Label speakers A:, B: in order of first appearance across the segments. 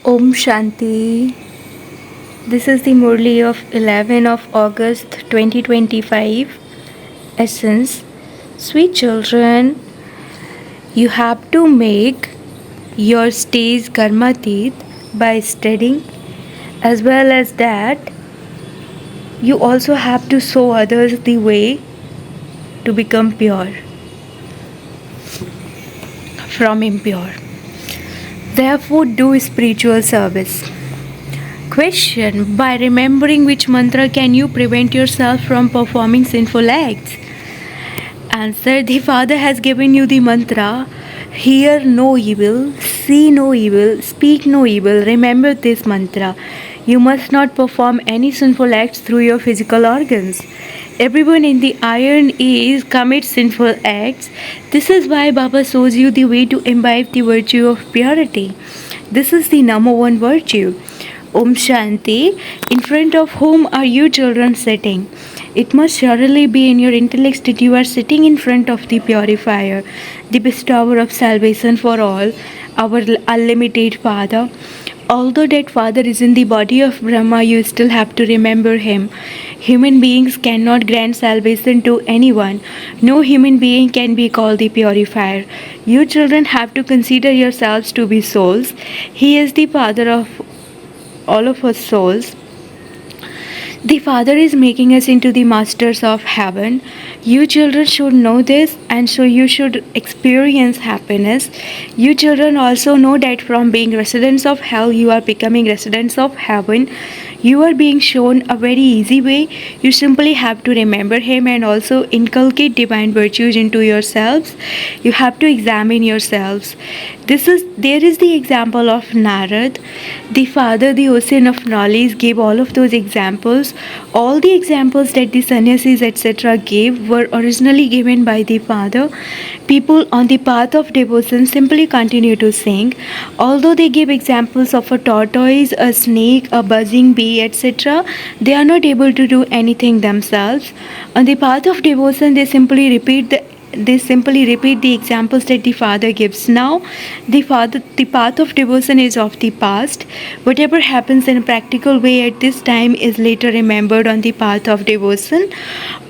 A: Om Shanti. This is the Murli of 11 of August 2025. Essence. Sweet children, you have to make your stays karmatit by studying, as well as that you also have to show others the way to become pure from impure. Therefore, do spiritual service. Question. By remembering which mantra can you prevent yourself from performing sinful acts? Answer. The Father has given you the mantra. Hear no evil, see no evil, speak no evil. Remember this mantra. You must not perform any sinful acts through your physical organs. Everyone in the iron age commits sinful acts. This is why Baba shows you the way to imbibe the virtue of purity. This is the number one virtue. Om Shanti. In front of whom are you children sitting? It must surely be in your intellect that you are sitting in front of the purifier, the bestower of salvation for all, our unlimited Father. Although that Father is in the body of Brahma, you still have to remember him. Human beings cannot grant salvation to anyone. No human being can be called the purifier. You children have to consider yourselves to be souls. He is the Father of all of us souls. The Father is making us into the masters of heaven. You children should know this, and so you should experience happiness. You children also know that from being residents of hell, you are becoming residents of heaven. You are being shown a very easy way. You simply have to remember Him and also inculcate divine virtues into yourselves. You have to examine yourselves. There is the example of Narad. The Father, the ocean of knowledge, gave all of those examples. All the examples that the sannyasis etc. gave were originally given by the Father. People on the path of devotion simply continue to sing. Although they give examples of a tortoise, a snake, a buzzing bee, etc., they are not able to do anything themselves. On the path of devotion, they simply repeat the examples that the Father gives. Now, the path of devotion is of the past. Whatever happens in a practical way at this time is later remembered on the path of devotion.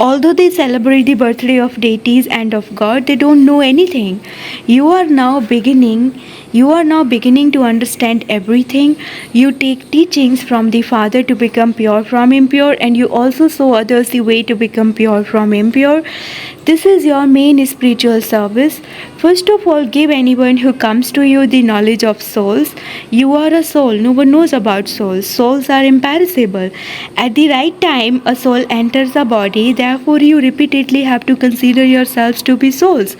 A: Although they celebrate the birthday of deities and of God, they don't know anything. You are now beginning to understand everything. You take teachings from the Father to become pure from impure, and you also show others the way to become pure from impure. This is your main spiritual service. First of all, give anyone who comes to you the knowledge of souls. You are a soul. No one knows about souls. Souls are imperishable. At the right time, a soul enters a body. Therefore, you repeatedly have to consider yourselves to be souls.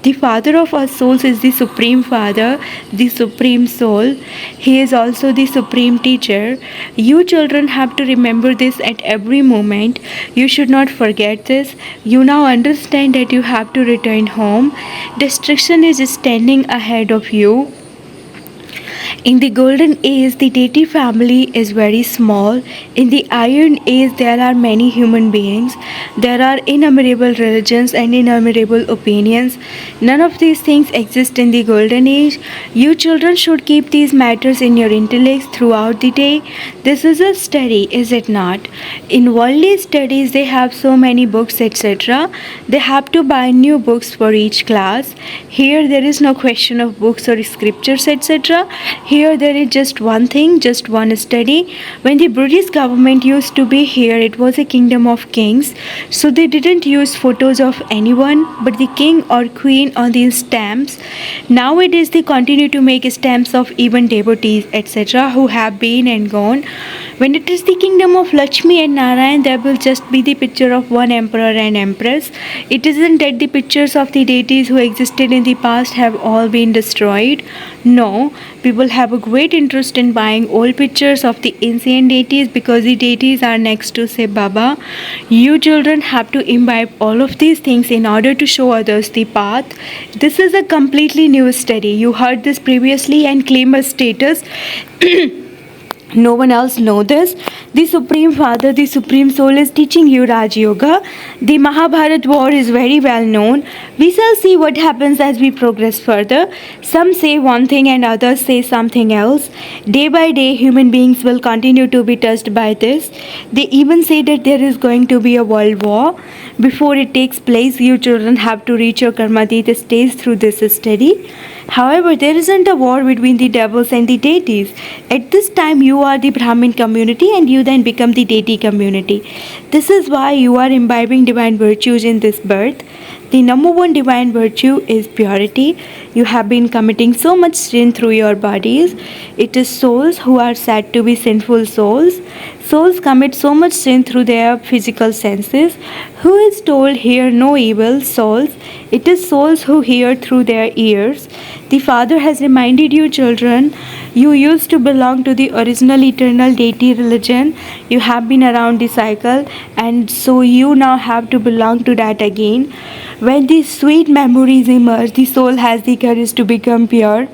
A: The Father of our souls is the Supreme Father, the Supreme Soul. He is also the Supreme Teacher. You children have to remember this at every moment. You should not forget this. You now understand that you have to return home. Destruction is standing ahead of you. In the golden age, the deity family is very small. In the iron age, there are many human beings. There are innumerable religions and innumerable opinions. None of these things exist in the golden age. You children should keep these matters in your intellects throughout the day. This is a study, is it not? In worldly studies, they have so many books, etc. They have to buy new books for each class. Here, there is no question of books or scriptures, etc. Here there is just one thing, just one study. When the British government used to be here, it was a kingdom of kings. So they didn't use photos of anyone but the king or queen on these stamps. Nowadays they continue to make stamps of even devotees, etc., who have been and gone. When it is the kingdom of Lakshmi and Narayan, there will just be the picture of one emperor and empress. It isn't that the pictures of the deities who existed in the past have all been destroyed. No, people have a great interest in buying old pictures of the ancient deities because the deities are next to say Baba. You children have to imbibe all of these things in order to show others the path. This is a completely new study. You heard this previously and claim a status. No one else know this. The Supreme Father, the Supreme Soul is teaching you Raj Yoga. The Mahabharat war is very well known. We shall see what happens as we progress further. Some say one thing and others say something else. Day by day, human beings will continue to be touched by this. They even say that there is going to be a world war. Before it takes place, you children have to reach your Karmadita stage through this study. However, there isn't a war between the devils and the deities. At this time, you are the Brahmin community and you then become the deity community. This is why you are imbibing divine virtues in this birth. The number one divine virtue is purity. You have been committing so much sin through your bodies. It is souls who are said to be sinful souls. Souls commit so much sin through their physical senses. Who is told hear no evil? Souls. It is souls who hear through their ears. The Father has reminded you, children, you used to belong to the original eternal deity religion. You have been around the cycle, and so you now have to belong to that again. When these sweet memories emerge, the soul has the courage to become pure.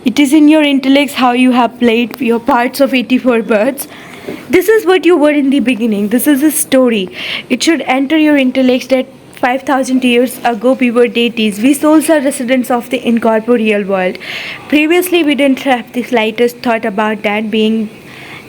A: It is in your intellects how you have played your parts of 84 births. This is what you were in the beginning. This is a story. It should enter your intellects that 5,000 years ago we were deities. We souls are residents of the incorporeal world. Previously we didn't have the slightest thought about that being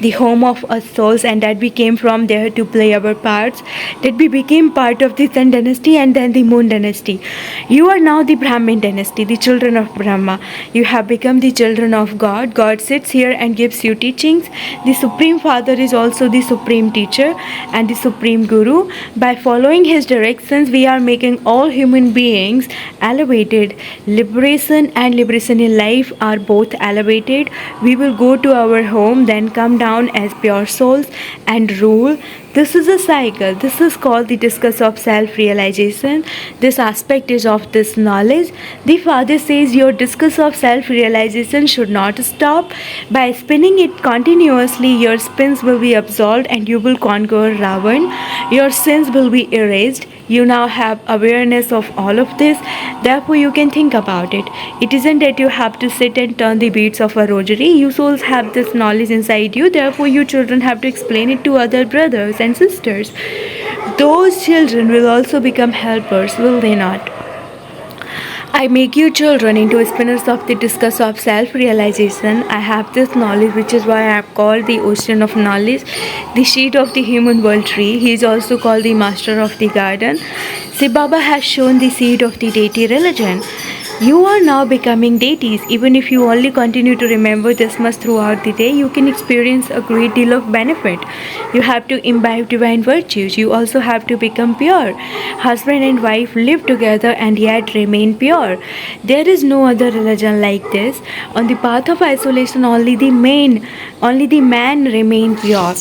A: the home of us souls, and that we came from there to play our parts, that we became part of the Sun dynasty and then the Moon dynasty. You are now the Brahmin dynasty, the children of Brahma. You have become the children of God. God sits here and gives you teachings. The Supreme Father is also the Supreme Teacher and the Supreme Guru. By following his directions, we are making all human beings elevated. Liberation and liberation in life are both elevated. We will go to our home, then come down as pure souls and rule. This is a cycle. This is called the discus of self-realization. This aspect is of this knowledge. The Father says your discus of self-realization should not stop. By spinning it continuously, your spins will be absolved and you will conquer Ravan. Your sins will be erased. You now have awareness of all of this. Therefore, you can think about it. It isn't that you have to sit and turn the beads of a rosary. You souls have this knowledge inside you. Therefore, you children have to explain it to other brothers and sisters. Those children will also become helpers, will they not? I make you children into spinners of the discus of self-realization. I have this knowledge, which is why I am called the ocean of knowledge, the seed of the human world tree. He is also called the master of the garden. Shiv Baba has shown the seed of the deity religion. You are now becoming deities. Even if you only continue to remember this much throughout the day, you can experience a great deal of benefit. You have to imbibe divine virtues. You also have to become pure. Husband and wife live together and yet remain pure. There is no other religion like this. On the path of isolation, only the man remain pure.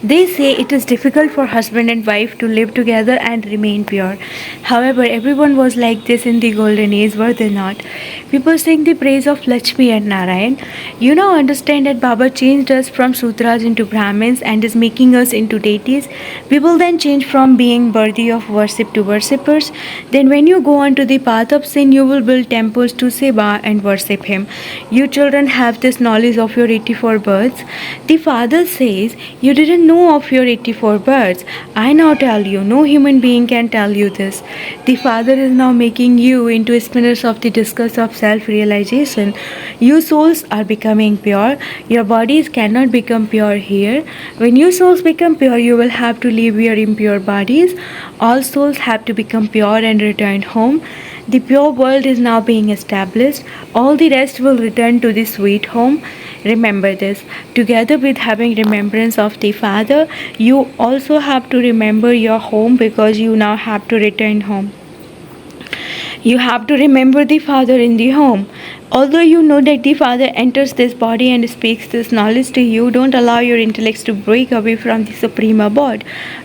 A: They say it is difficult for husband and wife to live together and remain pure. However, everyone was like this in the golden age, were they not? People sing the praise of Lakshmi and Narayan. You now understand that Baba changed us from Sudras into Brahmins and is making us into deities. We will then change from being worthy of worship to worshippers. Then when you go on to the path of sin, you will build temples to Shiva and worship him. You children have this knowledge of your 84 births. The Father says, you didn't know of your 84 births. I now tell you, no human being can tell you this. The Father is now making you into spinners of the discus of self-realization. You souls are becoming pure. Your bodies cannot become pure here. When you souls become pure, you will have to leave your impure bodies. All souls have to become pure and return home. The pure world is now being established. All the rest will return to the sweet home. Remember this. Together with having remembrance of the Father, you also have to remember your home, because you now have to return home. You have to remember the Father in the home. Although you know that the Father enters this body and speaks this knowledge to you, don't allow your intellects to break away from the Supreme Abode,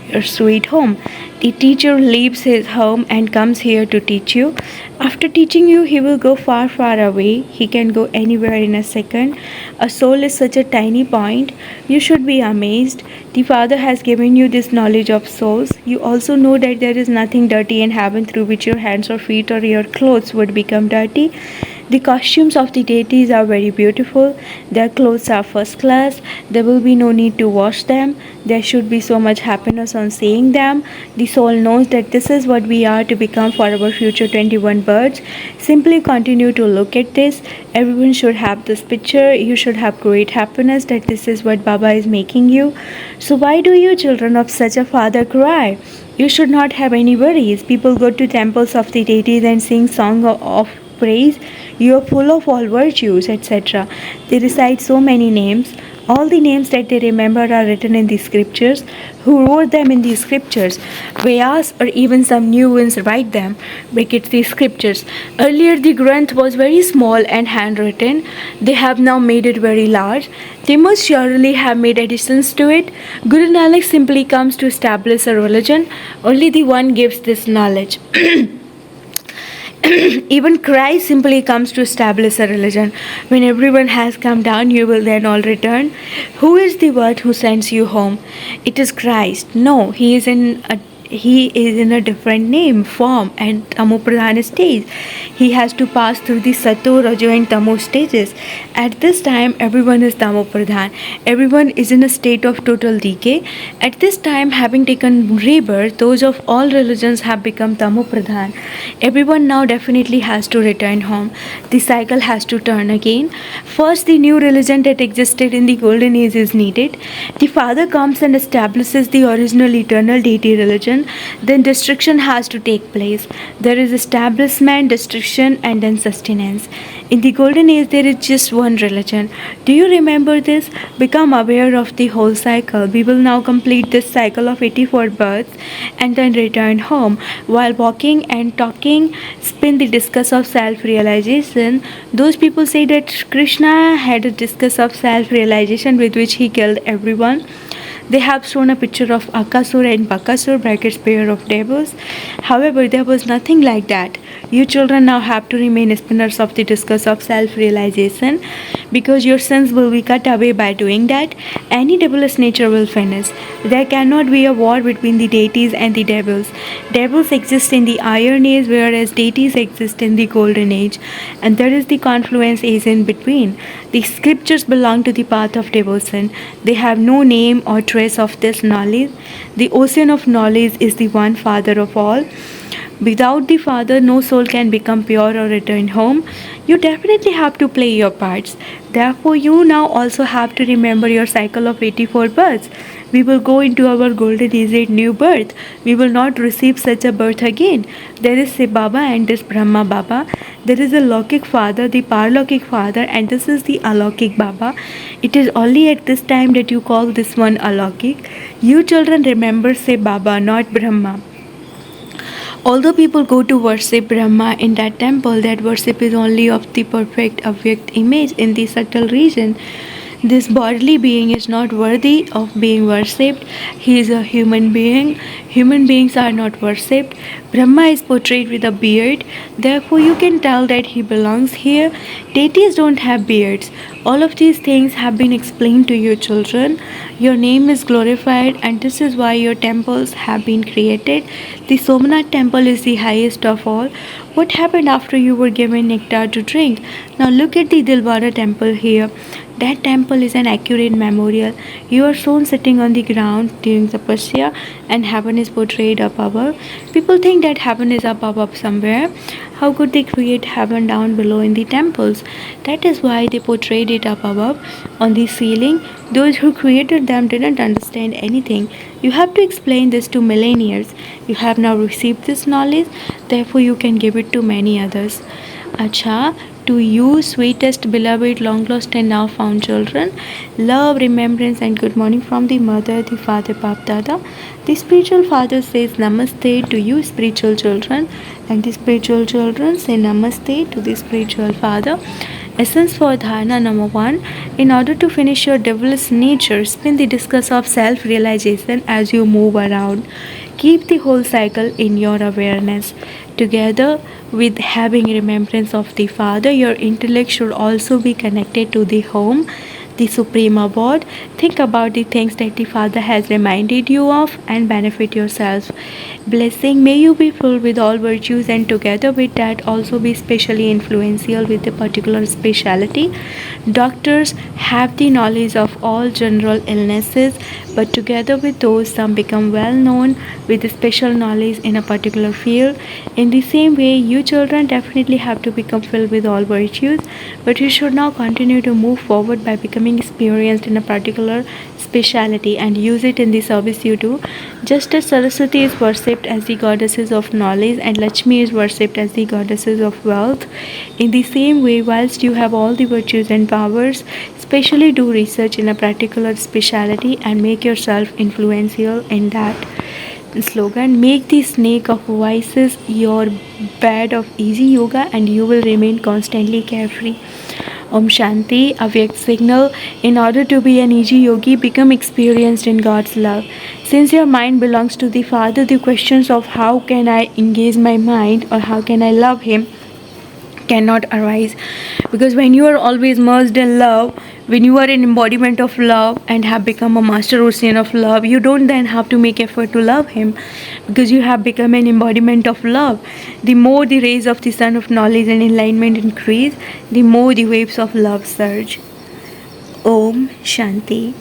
A: your sweet home. The teacher leaves his home and comes here to teach you. After teaching you, he will go far, far away. He can go anywhere in a second. A soul is such a tiny point. You should be amazed. The Father has given you this knowledge of souls. You also know that there is nothing dirty in heaven through which your hands or feet or your clothes would become dirty. The costumes of the deities are very beautiful. Their clothes are first class. There will be no need to wash them. There should be so much happiness on seeing them. The soul knows that this is what we are to become for our future 21 births. Simply continue to look at this. Everyone should have this picture. You should have great happiness that this is what Baba is making you. So why do you children of such a father cry? You should not have any worries. People go to temples of the deities and sing song of praise. You are full of all virtues, etc. They recite so many names. All the names that they remember are written in the scriptures. Who wrote them in the scriptures? Vyas or even some new ones write them. Brackets the scriptures. Earlier the Granth was very small and handwritten. They have now made it very large. They must surely have made additions to it. Guru Nanak simply comes to establish a religion. Only the one gives this knowledge. Even Christ simply comes to establish a religion. When everyone has come down, you will then all return. Who is the word who sends you home? It is Christ. No, he is in a different name, form, and Tamu Pradhan stage. He has to pass through the Sato, Rajo, and Tamu stages. At this time, everyone is Tamu Pradhan. Everyone is in a state of total decay. At this time, having taken rebirth, those of all religions have become Tamu Pradhan. Everyone now definitely has to return home. The cycle has to turn again. First, the new religion that existed in the golden age is needed. The Father comes and establishes the original eternal deity religion. Then destruction has to take place. There is establishment, destruction, and then sustenance. In the golden age, there is just one religion. Do you remember this? Become aware of the whole cycle. We will now complete this cycle of 84 births and then return home. While walking and talking, spin the discus of self-realization. Those people say that Krishna had a discus of self-realization with which he killed everyone. They have shown a picture of Akasur and Bakasur, brackets pair of devils. However, there was nothing like that. You children now have to remain spinners of the discus of self-realization, because your sins will be cut away by doing that. Any devilish nature will finish. There cannot be a war between the deities and the devils. Devils exist in the iron age, whereas deities exist in the golden age, and there is the confluence age in between. The scriptures belong to the path of devotion. They have no name or trace of this knowledge. The ocean of knowledge is the one Father of all. Without the Father, no soul can become pure or return home. You definitely have to play your parts. Therefore, you now also have to remember your cycle of 84 births. We will go into our golden age at new birth. We will not receive such a birth again. There is Shiv Baba and this Brahma Baba. There is a Lokik Father, the Parlokik Father, and this is the Alokik Baba. It is only at this time that you call this one Alokik. You children remember Shiv Baba, not Brahma. Although people go to worship Brahma in that temple, that worship is only of the perfect Avyakt image in the subtle region. This bodily being is not worthy of being worshipped. He is a human being. Human beings are not worshipped. Brahma is portrayed with a beard. Therefore, you can tell that he belongs here. Deities don't have beards. All of these things have been explained to you, children. Your name is glorified, and this is why your temples have been created. The Somnath temple is the highest of all. What happened after you were given nectar to drink? Now look at the Dilwara temple here. That temple is an accurate memorial. You are shown sitting on the ground during tapasya, and heaven is portrayed up above. People think that heaven is up above somewhere. How could they create heaven down below in the temples? That is why they portrayed it up above on the ceiling. Those who created them didn't understand anything. You have to explain this to millennials. You have now received this knowledge, therefore you can give it to many others. Acha, to you, sweetest, beloved, long lost and now found children, love, remembrance and good morning from the mother, the father, Bap Dada. The spiritual father says namaste to you, spiritual children, and the spiritual children say namaste to the spiritual father. Essence for dharana number 1. In order to finish your devilish nature, spin the discus of self-realization as you move around. Keep the whole cycle in your awareness. Together with having remembrance of the Father, your intellect should also be connected to the home, the Supreme Abode. Think about the things that the Father has reminded you of and benefit yourself. Blessing, may you be filled with all virtues and together with that also be specially influential with a particular specialty. Doctors have the knowledge of all general illnesses, but together with those, some become well known with special knowledge in a particular field. In the same way, you children definitely have to become filled with all virtues, but you should now continue to move forward by becoming experienced in a particular speciality and use it in the service you do. Just as Saraswati is worshipped as the goddesses of knowledge and Lakshmi is worshipped as the goddesses of wealth, in the same way, whilst you have all the virtues and powers, especially do research in a particular speciality and make yourself influential in that. Slogan, make the snake of vices your bed of easy yoga and you will remain constantly carefree. Om Shanti, Avyakt signal. In order to be an easy yogi, become experienced in God's love. Since your mind belongs to the Father, the questions of how can I engage my mind or how can I love Him cannot arise, because when you are always merged in love, when you are an embodiment of love and have become a master ocean of love, you don't then have to make effort to love him, because you have become an embodiment of love. The more the rays of the sun of knowledge and enlightenment increase, the more the waves of love surge. Om Shanti.